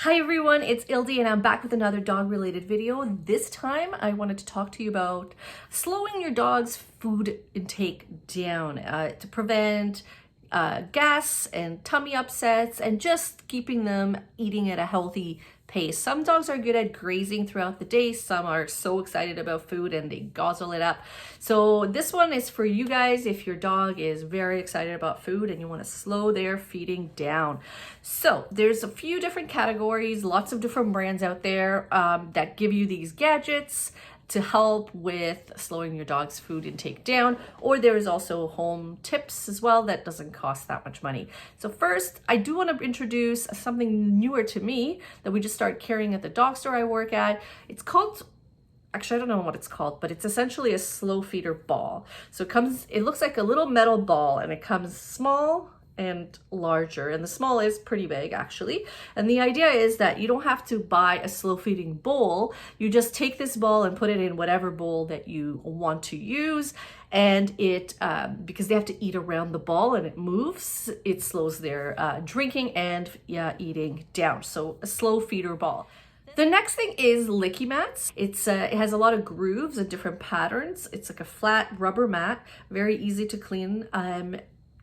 Hi everyone, it's Ildi and I'm back with another dog related video. This time I wanted to talk to you about slowing your dog's food intake down to prevent gas and tummy upsets and just keeping them eating at a healthy pace. Some dogs are good at grazing throughout the day. Some are so excited about food and they guzzle it up. So this one is for you guys if your dog is very excited about food and you want to slow their feeding down. So there's a few different categories, lots of different brands out there that give you these gadgets to help with slowing your dog's food intake down, or there is also home tips as well that doesn't cost that much money. So first, I do want to introduce something newer to me that we just started carrying at the dog store I work at. It's called, actually I don't know what it's called, but it's essentially a slow feeder ball. So it looks like a little metal ball and it comes small and larger, and the small is pretty big actually. And the idea is that you don't have to buy a slow feeding bowl. You just take this ball and put it in whatever bowl that you want to use, and it because they have to eat around the ball and it moves, it slows their drinking and eating down. So a slow feeder ball. The next thing is Licki Matts. It has a lot of grooves and different patterns. It's like a flat rubber mat, very easy to clean.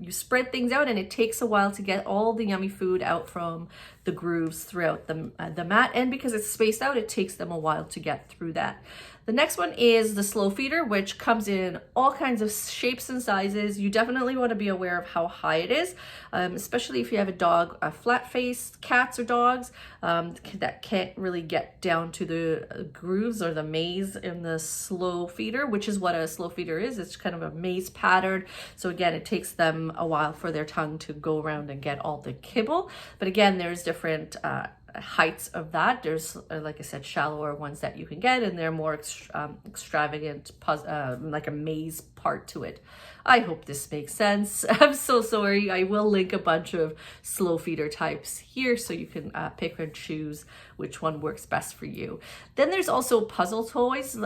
You spread things out and it takes a while to get all the yummy food out from the grooves throughout the mat. And because it's spaced out, it takes them a while to get through that. The next one is the slow feeder, which comes in all kinds of shapes and sizes. You definitely want to be aware of how high it is, especially if you have a dog, flat-faced cats or dogs that can't really get down to the grooves or the maze in the slow feeder, which is what a slow feeder is. It's kind of a maze pattern. So again, it takes them a while for their tongue to go around and get all the kibble. But again, there's different heights of that. There's like I said, shallower ones that you can get, and they're more extravagant, like a maze part to it. I hope this makes sense. I'm so sorry. I will link a bunch of slow feeder types here so you can pick and choose which one works best for you. Then there's also puzzle toys.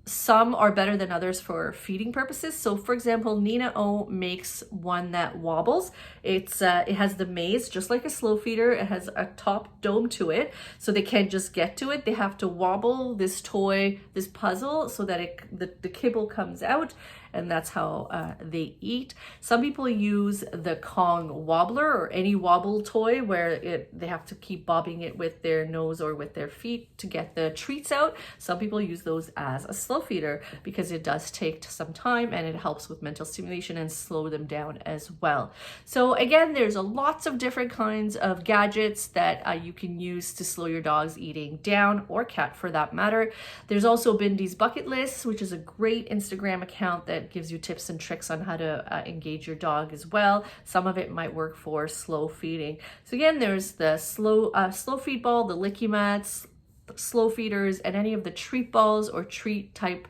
Some are better than others for feeding purposes. So for example, Nina O makes one that wobbles. It has the maze, just like a slow feeder. It has a top dome to it, so they can't just get to it. They have to wobble this toy, this puzzle, so that the kibble comes out, and that's how they eat. Some people use the Kong Wobbler or any wobble toy where they have to keep bobbing it with their nose or with their feet to get the treats out. Some people use those as a slow feeder because it does take some time and it helps with mental stimulation and slow them down as well. So again, there's lots of different kinds of gadgets that you can use to slow your dog's eating down, or cat for that matter. There's also Bindy's Bucket List, which is a great Instagram account that gives you tips and tricks on how to engage your dog as well. Some of it might work for slow feeding. So again, there's the slow feed ball, the Licki Matts, slow feeders, and any of the treat balls or treat type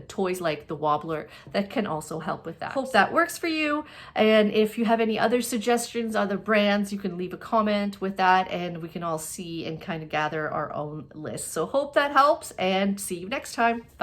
toys like the Wobbler that can also help with that. Hope that works for you. And if you have any other suggestions, other brands, you can leave a comment with that and we can all see and kind of gather our own list. So hope that helps and see you next time. Bye.